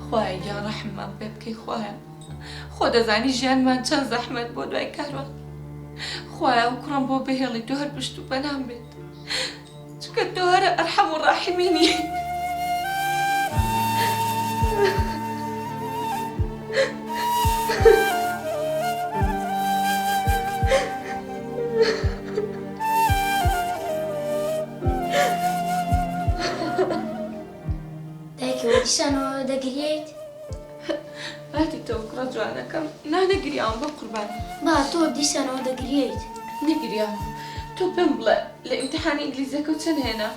خوای گیان ڕەحممان پێ بکەی خوایە خۆ دەزانی ژیانمان چەند زەحمەت بۆ دوای کاروان خوایە ئەو کوڕم بۆ بهێڵی تۆ هەر پشت و پەنام بێت چکە تۆ هەرە ئەرحەم و ڕاحیمینی دایکەوە دیسانەوە دەگریت؟ باتی تۆ کوڕە جوانەکەم نانەگریاوم بە قوربان با تۆ دیسانەوە دەگریت؟ نەگریاوم تۆ پێم بڵێ لە ئیمتیحانی ئینگلیزیەکە چەند هێنا؟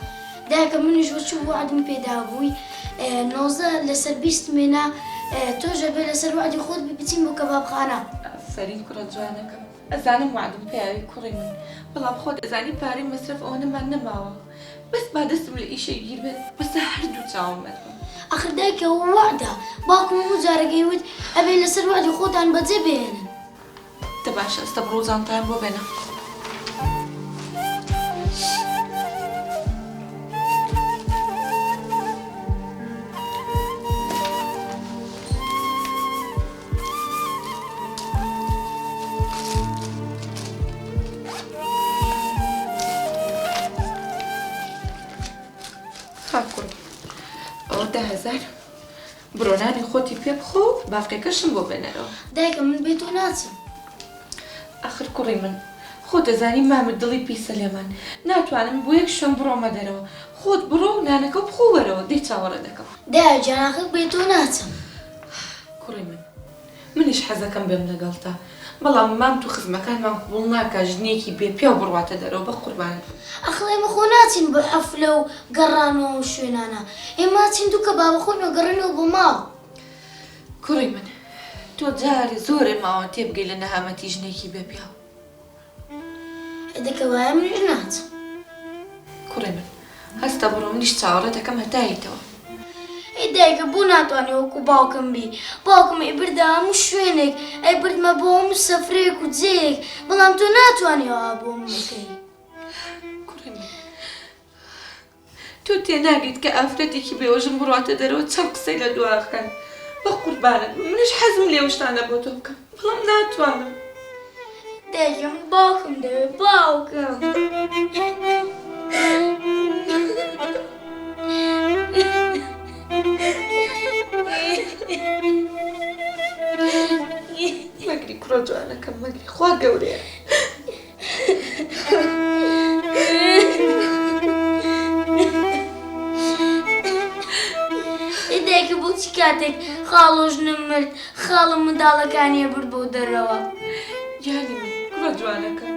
دایکە منیش وەچوو وعدم پێدا بووی 19 لەسەر 20 مێنا تۆژە بێ لەسەر وعدی خۆت بچین بۆ کەبابخانە. ئەفەرین کوڕە جوانەکەم ئەزانم وعدم پێیاوی کوڕی من بەڵام خۆت ئەزانی پارەی مەسرف ئەوە نەمان نەماوە بەس با دەستم لە ئیشەی گیر بێت بەسە هەردوو چاوم مەرم. ئەخر دایکەوە وعدە باوکم هەموو جارەکەی وت ئەبێ لەسەر وعدی خۆتان بەجێ بهێنن. تە باشە ئەستە بڕۆ زانتایان بۆ بێنە. برۆنانی خۆتی پێ بخۆ باقیەکەشم بۆ بێنەرەوە. دایکە من بێ تۆ ناچم. ئاخر کوڕی من خۆ دەزانی مامت دڵی پیسە لێمان ناتوانم بۆ یەک شوێن بڕۆمە دەرەوە خۆت بڕۆ و نانەکە بخۆ وەرەوە دەی چاوەڕە دەکەم. دایە جان ئاخر بێ تۆ ناچم. کوڕی من منیش حەزەکەم بێم لەگەڵتا بەڵام مام تو خزمەکانمان قبوڵ ناکا ژنێکی بێ پیا و بڕواتە دەرەوە بە قوربانت. ئەخڵ ئێمە خۆ ناچین بە حەفلە و گەڕانەوە و شوێنانە ئێمە چین دوو کە بابە خۆنەوە گەڕێنەوە بۆ ماڵ. کوڕی من تۆ جارێ زۆرێ ماوە تێبگەی لە نەهامەتی ژنێکی بێ پیا. دەکەوایە منیش ناچم. کوڕی من هەستە بڕۆ منیش چاوەڕێ دەکەم هەتاییتەوە. ئەی دایکە بۆ ناتوانێ وەکو باوکم بی باوکم ئەی بردە هەموو شوێنێک ئەی بردمە بۆ هەموو سەفرەیەک و جێیەک بەڵام تۆ ناتوانیەوە بۆ من بکەی. کوڕی من تۆ تێناگەیت کە ئافرەتێکی بێوەژم بڕاتە دەرەوە چەند قسەی لە دواکەن بە قوربانت منیش حەزم لێ شتانە بۆ تۆ بکەم بەڵام ناتوانم. دایکم باوکم دەوێت باوکم. مەگری کوڕە جوانەکەم مەگری خوا گەورەیە. دایکە بۆچی کاتێک خاڵۆژنم مرد خاڵم منداڵەکانیە برد بۆ دەرەوە. گیانی من کوڕە جوانەکەم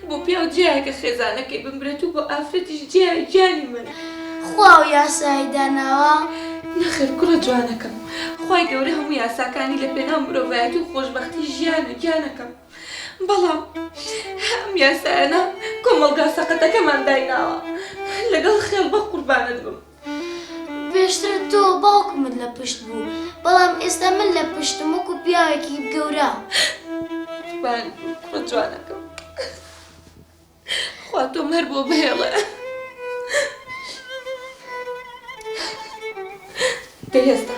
بۆ پیا و جیایەکە خێزانەکەی بمبرێت و بۆ ئافرەتیش جیای گیانی من. خوا و یاسایی داناوە؟ نەخێر کوڕە جوانەکەم خوای گەورە هەموو یاساکانی لە پێناو مرۆڤایەتی و خۆشبەختی ژیانە گیانەکەم بەڵام ئەم یاسایانە کۆمەڵگا سەقەتەکەمان دایناوە لەگەڵ خێڵ بە قوربانت بم. پێشتر تۆ باوکمت لە پشت بوو بەڵام ئێستا من لە پشتم وەکو پیاوێکی گەورە. کوڕە جوانەکەم خوا تۆم هەر بۆ بهێڵە. دەی ئێستا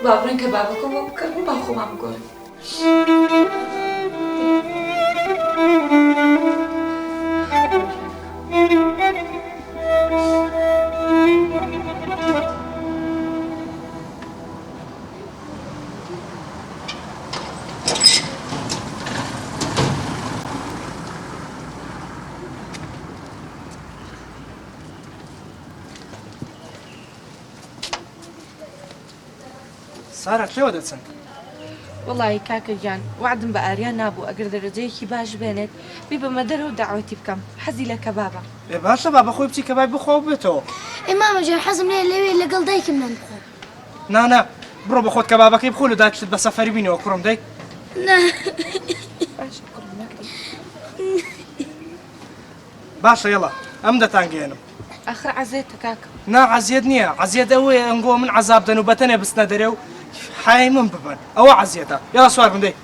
با بڕێن کە بابەکەم بۆ بکەم و با خۆمان بگۆڕم. سارە لێوە دەچن؟ وڵی کاکە گیان وعدم بە ئاریان نابوو ئەگەر دەرەجەیەکی باش بێنێت بی بەمە دەرەوە داوەتی بکەم حەزی لە کەبابە. بێ باشە با بەخۆی بچی کەباب بخۆ بێتەوە. ئێمامەجار حەزم لێ لەوێ لەگەڵ دایکم نان بخۆ. نانا بڕۆ بە خۆت کەبابەکەی بخۆ و داکشت بە سەفەری بینەوە کوڕم دەی. باشە یەڵا ئەم دەتانگەێنم. ئەخر عەزێتە کاکە. نا عەزیەت نییە عەزیەت ئەوەیە ئەنگۆ من عەزاب دەن و بەتەنێ بستنە دەرێ و حای من ببن ئەوە عەزیەتە. یەڵا سوار بن دەی.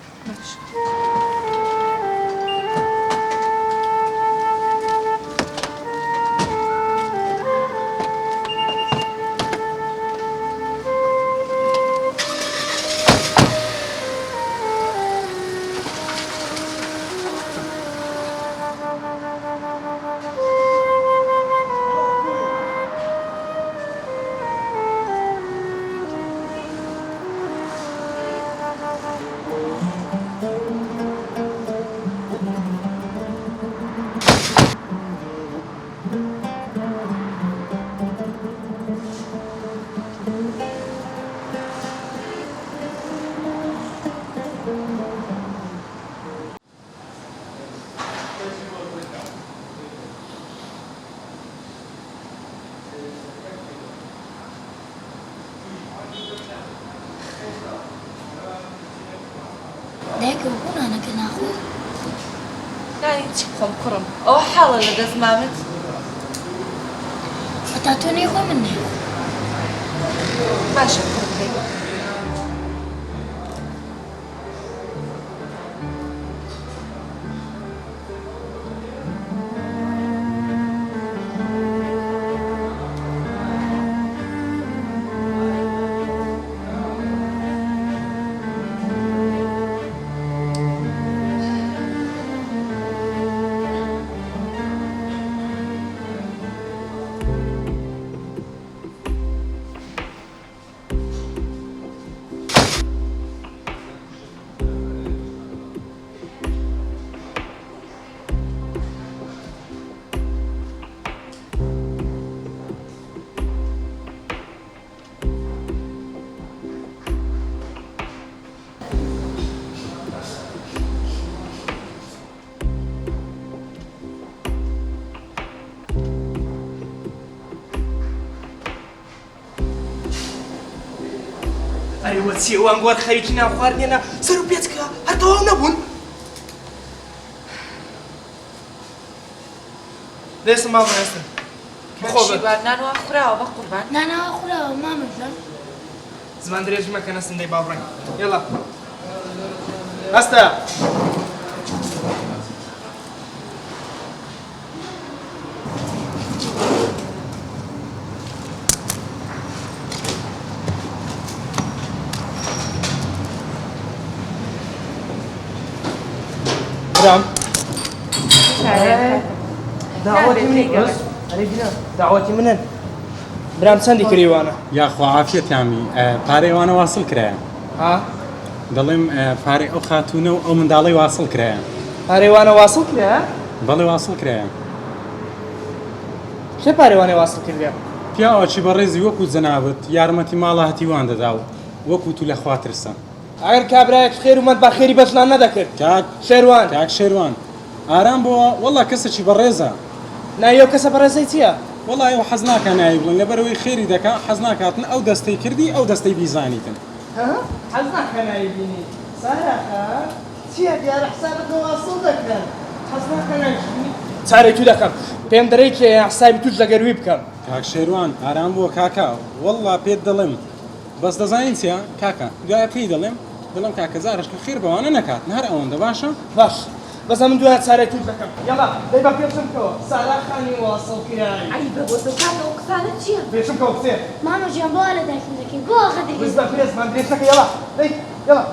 دایکە بوونانەکە ناخۆ نانی چی بخۆم کوڕم ئەوە حاڵە لە دەست مامت هەتا تۆ نێخۆ من نێخۆ باشە کوڕم هەی ئەرێ وەچی ئەوان گوار خەریکی ناو خواردنێنە سەر و پێچکە هەر تەواو نەبوون دەستم ماڵ هەستن شیبان نانوە خوراوە بە قوربان ناناوە خوراوە مامەژان زمان درێژ مەکەنە سندەی باوڕێن یێڵا هەستە برام دعوەتی منی ئەرێ بینە دعوەتی منن برام چەندی کریوانە یاخوا عافیەتیامی پارەیوانە واصل کرایە ها دەڵێم پارەی ئەو خاتوونە و ئەو منداڵی واصل کرایە پارەیوانە واصل کرا بەڵێ واصل کرایە چه پارەیوانە واصل کردیا پیاوەکی بەڕێزی وەکو جەنابەت یارمەتی ماڵە هەتیوان دەدا و وەکو تو لە خوا ترسە ئەگەر کابراایەک خێر ومەند با خێری بەزنان نەدەکرد کاک شێروان کاک شێروان ئارام بۆ وەڵا کەسێکی بەڕێزە نایە و کەسە بەڕێزەی چییە وەڵای ئەو حەز ناکە ناوی بڵێن لەبەرەوەی خێری دەکا حەز ناکاتن ئەو دەستەی کردی ئەو دەستەی بیزانیتن حەز ناکە ناوی بینی ساراخە چییە دیارە حسابەکە واصل دەکەن حەز ناکە ناوی بینی چارەی تو دەکەم پێم دەرەی کێ حسابی توش لەگەروی بکەم کاک شێروان ئارام بۆ کاکا وەڵا پێت دەڵێم بەس دەزانین چیە کاکە دوایە پێی دەڵێم کاکە زارشکە خێر بەوانە نەکات هەر ئەوەندە باشە باش بەس من دوای چارەی توش دەکەم یاڵا دەی بە پێشم کەوە ساراخانی واصل کرای ئەی بە بۆ دەکاتەوە قسانە چییە پێشم کەوە قسێ مامەژیان بۆ لە دایکم دەکەین بۆ خەدەگەین بس بس ما ادري لك يلا هي يلا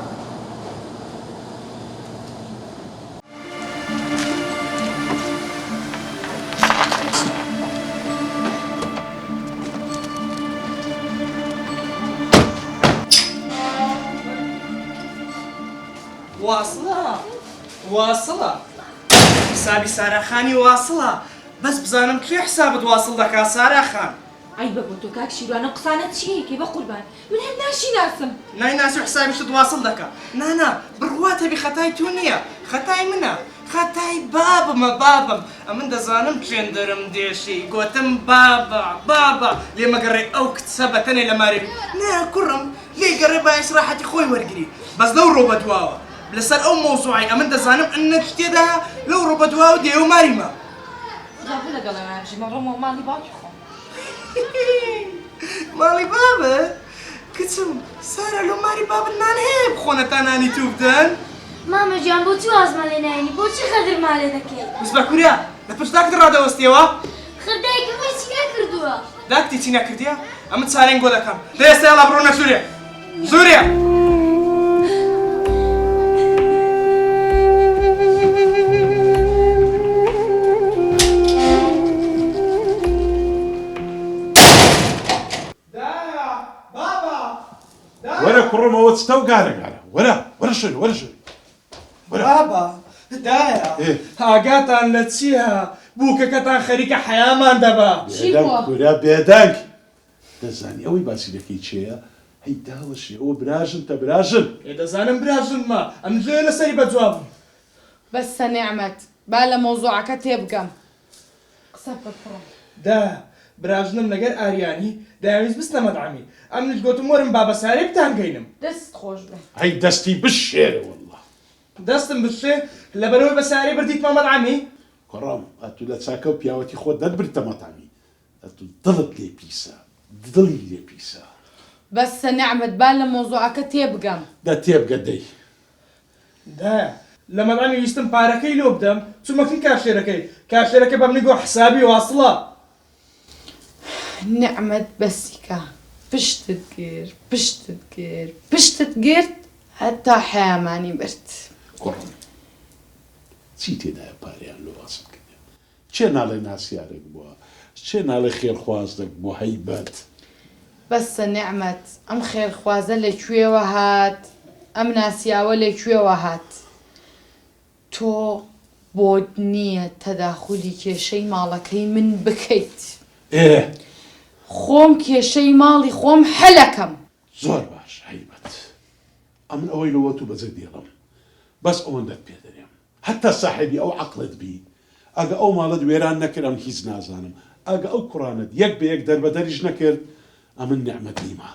واصلة واصلة حسابي سارة خاني واصلة بس بزانم كي حسابت واصل لك سارة خان ئەی بە بۆ تۆ کاک شیروانە قسانە چیەکەی بە قوربان من هەر ناشیناسم ناي ناس حسابي شد واصل لك نا برواتها بخطاي تونية خطاي منها خطاي بابم أمن دزانم جندرم ديشي قوتم بابا ليه ما قري أو كتسبتني لما ربي نا كرم ليه قري بايش راحتي خوي ورقري بس لو روبا دواوا لسان أو موضوعي أمن دزانم أنك تيدها لو روبا دواوا ديو ماريما غابو لەگەڵ ئەوانژی مەڕۆمە ماڵی باوکی خۆم مالي بابا كتم سارة لو ماري بابا نان هي بخونة تاناني توبتن مامەژیان بۆ چی وازمە لێ ناینی بۆچی خەدرما لێ دەکەیت بس باكوريا لپش داك درادة وستيوا خەدایکم هیچی نەکردووە داكتي تينا كرديا أما تسارين قولا كم ديستا يلا برونا سوريا ورا كرم هو تستو قارق ورا شنو بابا دايا إيه؟ هاقاتا نتسيها بوكا كتا خريكا حيامان دابا ورا بيدانك دزاني اوي باسي لكي تشيا هي داوش هو براجن تبراجن إذا زانم براجن ما أم جينا سري بجواب بس نعمت بالا موضوعك تبقى قسە بڕۆ دا براجنم نەگەر ئاریانی داویست بستە مەدعمی ئەم نش گوتم وەرم بابە سارێ بتان گەینم دەست خۆش بێ هي دستي بالشير والله دەستم بشێ لە بەرەوەی بەساری بردیت مامەد عەمی کوڕم ئەتو لە چاکە و پیاوەتی خۆت دەربرتە مەتامی ئەتو دڵت لێ پیسە دڵی لێ پیسە بەسە نعمت با لە مۆزوعەکە تێبگەم دا تێبگە دەی دا لە مەدامی ویستم پارەکەی لۆ بدەم چوومەکەی کارشێرەکە بە منیگۆ حسابی واصڵە نعمت بەسیکە پشتت گیر پشتت گرت هەتا حیامانی برد کوڕم چی تێدایە پاریان لۆ واسم کردێ چێ ناڵێ ناسیارێک بووە چێ ناڵێ خێرخوازدەک بوو هەیبەت بەسە نعمت ئەم خێرخوازە لەکوێوە هات ئەم ناسیاوە لەکوێوە هات تۆ بۆت نییە تەداخولی کێشەی ماڵەکەی من بکەیت خۆم کێشەی ماڵی خۆم هەلەکەم زۆر باش هەیبەت ئەمن ئەوەی لەوە تو بەجێ دێڵم بەس ئەوەندەت پێ دەرێم هەتا ساحێبی ئەو عەقڵت بی ئەگە ئەو ماڵت وێران نەکرد ئەم هیچ نازانم ئەگە ئەو کوڕانت یەک بە یەک دەربەدەریش نەکرد ئەمن نعمەت نیمە